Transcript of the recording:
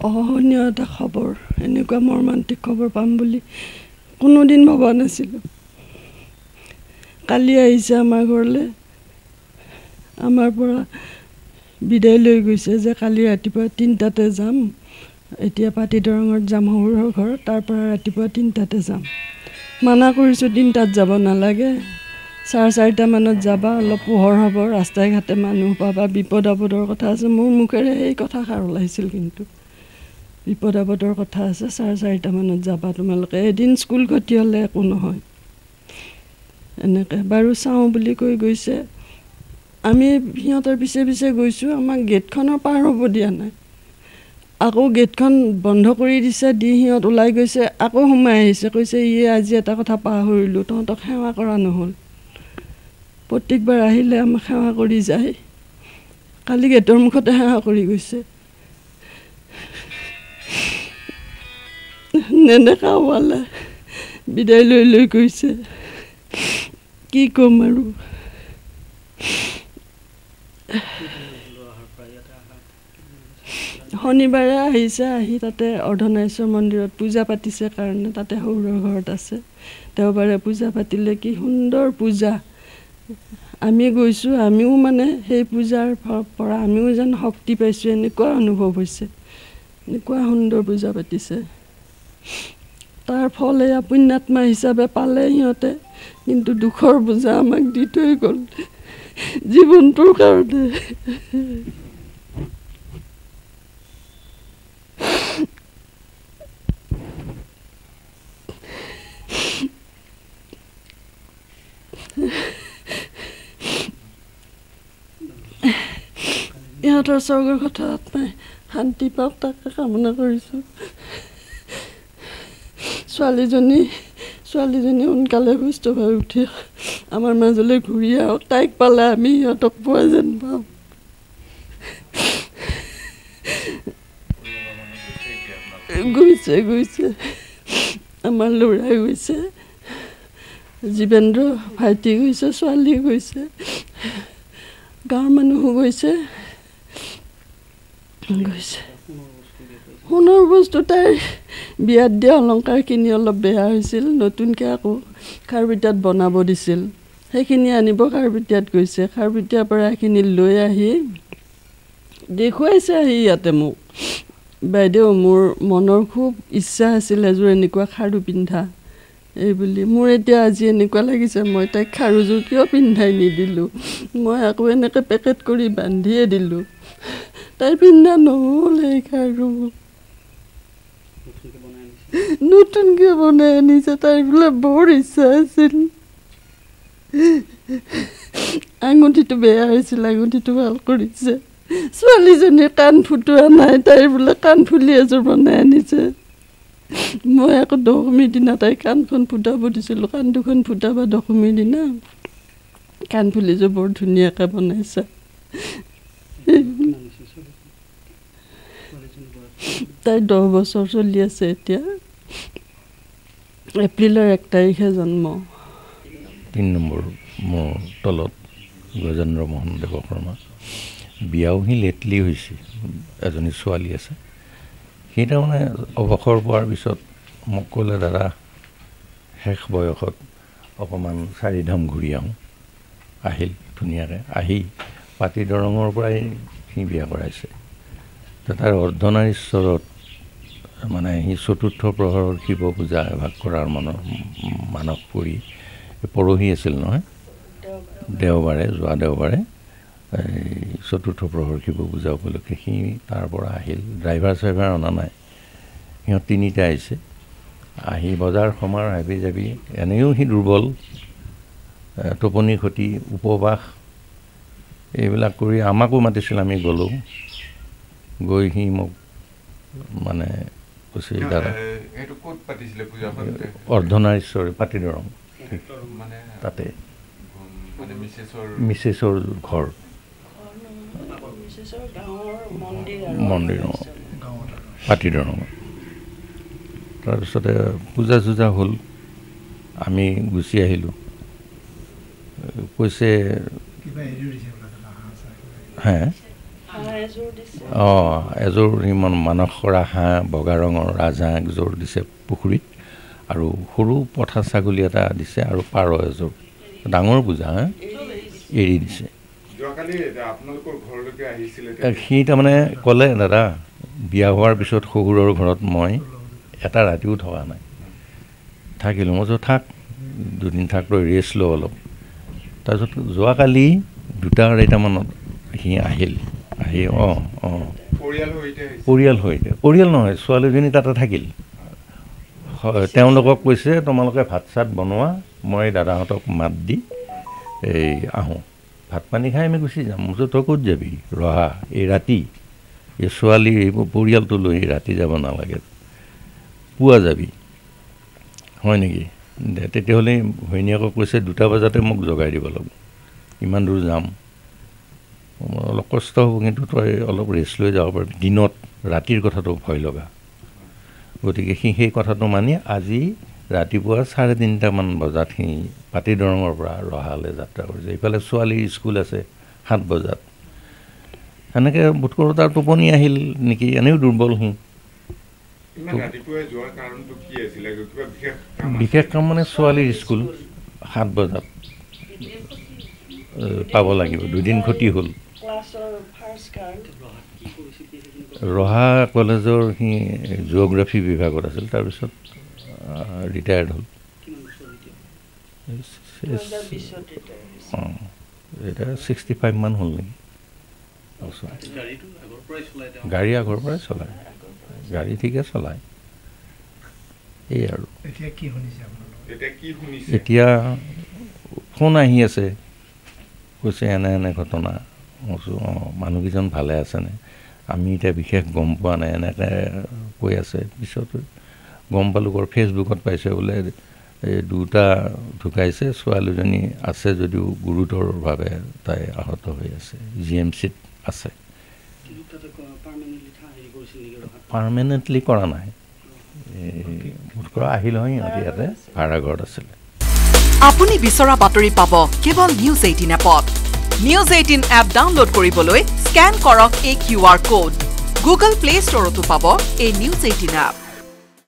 অহনীয় এটা খবৰ, এনেকুৱা মৰ্মান্তিক খবৰ পাম বুলি কোনোদিন ভবা নাছিলোঁ। কালি আহিছে আমাৰ ঘৰলৈ, আমাৰ পৰা বিদায় লৈ গৈছে যে কালি ৰাতিপুৱা 3টাতে যাম, এতিয়া পাতি দৰঙত যাম শহুৰৰ ঘৰত, তাৰ পৰা ৰাতিপুৱা 3টাতে যাম। মানা কৰিছোঁ 3টাত যাব নালাগে, 4:30 মানত যাবা, অলপ পোহৰ হ'ব, ৰাস্তাই ঘাটে মানুহ পাবা, বিপদ আপদৰ কথা আছে। মোৰ মুখেৰে সেই কথাষাৰ ওলাইছিল, কিন্তু বিপদ আপদৰ কথা আছে, 4:30 মানত যাবা তোমালোকে, এদিন স্কুল ক্ষতি হ'লে একো নহয়। এনেকৈ বাৰু চাওঁ বুলি কৈ গৈছে। আমি সিহঁতৰ পিছে পিছে গৈছোঁ, আমাক গেটখনৰ পাৰ হ'ব দিয়া নাই। আকৌ গেটখন বন্ধ কৰি দিছে, দি সিহঁত ওলাই গৈছে, আকৌ সোমাই আহিছে, কৈছে আজি এটা কথা পাহৰিলোঁ, তহঁতক সেৱা কৰা নহ'ল। প্ৰত্যেকবাৰ আহিলে আমাক সেৱা কৰি যায়, কালি গেটৰ মুখতে সেৱা কৰি গৈছে। নেদেখাৱালে বিদায় লৈ লৈ গৈছে, কি ক'ম আৰু। শনিবাৰে আহিছে, আহি তাতে অৰ্ধনাৰীশ্বৰ মন্দিৰত পূজা পাতিছে কাৰণে তাতে শহুৰৰ ঘৰত আছে। দেওবাৰে পূজা পাতিলে, কি সুন্দৰ পূজা। আমি গৈছোঁ, আমিও মানে সেই পূজাৰ পৰা আমিও যেন শক্তি পাইছোঁ, এনেকুৱা অনুভৱ হৈছে। এনেকুৱা সুন্দৰ পূজা পাতিছে। তাৰ ফল এয়া পুণ্যাত্মা হিচাপে পালে সিহঁতে, কিন্তু দুখৰ পূজা আমাক দি থৈ গ'ল জীৱনটোৰ কাৰণে। ইহঁতৰ স্বৰ্গৰ কথা আত্মাই শান্তি পাওক, তাকে কামনা কৰিছোঁ। ছোৱালীজনী সোনকালে সুস্থ হৈ উঠি আমাৰ মাজলৈ ঘূৰি আহক, তাইক পালে আমি সিহঁতক পোৱা যেন পাওঁ। গৈছে আমাৰ ল'ৰাই গৈছে, জীৱেন্দ্ৰ ভাইটি গৈছে, ছোৱালী গৈছে, গাঁৱৰ মানুহো গৈছে। সোণৰ বস্তু তাইৰ বিয়াত দিয়া অলংকাৰখিনি অলপ বেয়া হৈছিল, নতুনকৈ আকৌ খাৰপিঠাত বনাব দিছিল, সেইখিনি আনিব খাৰপিঠাত গৈছে। খাৰপিঠাৰ পৰা সেইখিনি লৈ আহি দেখুৱাইছে আহি ইয়াতে মোক, বাইদেউ মোৰ মনৰ খুব ইচ্ছা আছিল এযোৰ এনেকুৱা খাৰু পিন্ধা এই বুলি। মোৰ এতিয়া আজি এনেকুৱা লাগিছে, মই তাইক খাৰুযোৰ কিয় পিন্ধাই নিদিলোঁ, মই আকৌ এনেকৈ পেকেট কৰি বান্ধিয়ে দিলোঁ। তাই পিন্ধা নহ'ল সেই খাৰু, নতুনকৈ বনাই আনিছে। তাইৰ বোলে বৰ ইচ্ছা আছিল। আঙুঠিটো বেয়া হৈছিল, আঙুঠিটো ভাল কৰিছে। ছোৱালীজনীৰ কাণ ফুটোৱা নাই, তাইৰ বোলে কাণফুলি এযোৰ বনাই আনিছে। মই আকৌ দশমীৰ দিনা তাইৰ কাণখন ফুটাব দিছিলোঁ, কাণ দুখন ফুটাবা দশমীৰ দিনা, কাণফুলিযোৰ বৰ ধুনীয়াকৈ বনাইছে। তাই 10 বছৰ চলি আছে এতিয়া, এপ্ৰিলৰ 1 তাৰিখে জন্ম। 3 নম্বৰ মোৰ তলত গজেন্দ্ৰ মোহন দেৱশৰ্মা, বিয়াও সি লেটলি হৈছে, এজনী ছোৱালী আছে। সি তাৰমানে অৱসৰ পোৱাৰ পিছত মোক ক'লে, দাদা শেষ বয়সত অকণমান 4 ধাম ঘূৰি আহোঁ। আহিল ধুনীয়াকৈ, আহি পাতি দৰঙৰ পৰাই সি বিয়া কৰাইছে। তাৰ অৰ্ধনাৰীশ্বৰত মানে সি 4ৰ্থ প্ৰহৰৰ শিৱ পূজা এভাগ কৰাৰ মানস কৰি, পৰহি আছিল নহয়, দেওবাৰে, যোৱা দেওবাৰে, এই 4ৰ্থ প্ৰহৰ শিৱ পূজা উপলক্ষে সি তাৰ পৰা আহিল। ড্ৰাইভাৰ চাইভাৰ অনা নাই, সিহঁত 3টা আহিছে। আহি বজাৰ সমাৰ হাবি যাবি, এনেও সি দুৰ্বল, টোপনি ক্ষতি, উপবাস এইবিলাক কৰি আমাকো মাতিছিল, আমি গ'লোঁ। গৈ সি মোক মানে কৈছে, দাদা অৰ্ধনাৰীশ্বৰ পাতি দৰং, তাতে মিছেছৰ ঘৰ, মন্দিৰ পাতি দৰং। তাৰপিছতে পূজা চূজা হ'ল, আমি গুচি আহিলোঁ। কৈছে হে এযোৰ সিমান মানস কৰা হাঁহ বগা ৰঙৰ ৰাজহাঁহ একযোৰ দিছে পুখুৰীত আৰু সৰু পঠা ছাগলী এটা দিছে আৰু পাৰ এযোৰ ডাঙৰ পূজা এৰি দিছে সি তাৰমানে ক'লে দাদা বিয়া হোৱাৰ পিছত শহুৰৰ ঘৰত মই এটা ৰাতিও থকা নাই থাকিলোঁ মই থাক দুদিন থাক তই ৰেষ্ট লওঁ অলপ তাৰপিছত যোৱাকালি 2:30 সি আহিল আহি পৰিয়াল নহয় ছোৱালীজনী তাতে থাকিল তেওঁলোকক কৈছে তোমালোকে ভাত চাত বনোৱা মই দাদাহঁতক মাত দি এই আহোঁ ভাত পানী খাই আমি গুচি যাম মই তই ক'ত যাবি ৰহা এই ৰাতি এই ছোৱালী পৰিয়ালটো লৈ ৰাতি যাব নালাগে পুৱা যাবি হয় নেকি তেতিয়াহ'লে ঘৈণীয়েকক কৈছে 2টা বজাতে মোক জগাই দিব লাগিব ইমান দূৰ যাম অলপ কষ্ট হ'ব কিন্তু তই অলপ ৰেষ্ট লৈ যাব পাৰিবি দিনত ৰাতিৰ কথাটো ভয় লগা গতিকে সেই কথাটো মানি আজি ৰাতিপুৱা 3:30 বজাত সি পাতি দৰঙৰ পৰা ৰহালৈ যাত্ৰা কৰিছে ইফালে ছোৱালীৰ স্কুল আছে 7 বজাত সেনেকৈ বোধ কৰোঁ তাৰ টোপনি আহিল নেকি এনেও দুৰ্বল সি বিশেষ কাম মানে ছোৱালীৰ স্কুল 7 বজাত পাব লাগিব 2 দিন ক্ষতি হ'ল ৰহা কলেজৰ সি জিঅ'গ্ৰাফী বিভাগত আছিল তাৰপিছত ৰিটায়াৰ্ড হ'ল এটা 65 মান হ'ল নেকি গাড়ী আগৰ পৰাই চলায় গাড়ী ঠিকে চলায় এই আৰু এতিয়া ফোন আহি আছে কৈছে এনে ঘটনা মানুহকেইজন ভালে আছেনে আমি এতিয়া বিশেষ গম পোৱা নাই এনেকৈ কৈ আছে পিছত গম পালোঁ ফেচবুকত পাইছে বোলে এই 2টা ঢুকাইছে ছোৱালীজনী আছে যদিও গুৰুতৰভাৱে তাই আহত হৈ আছে GMCত আছে পাৰ্মানেণ্টলি কৰা নাই আহিল হয় সিহঁতি ইয়াতে ভাড়াঘৰত আছিলে আপুনি বিচৰা বাতৰি পাব কেৱল নিউজ 18 এপত নিউজ 18 এপ ডাউনলোড কৰিবলৈ স্ক্যান কৰক এই QR কোড গুগল প্লে ষ্টৰতো পাব এই নিউজ 18 এপ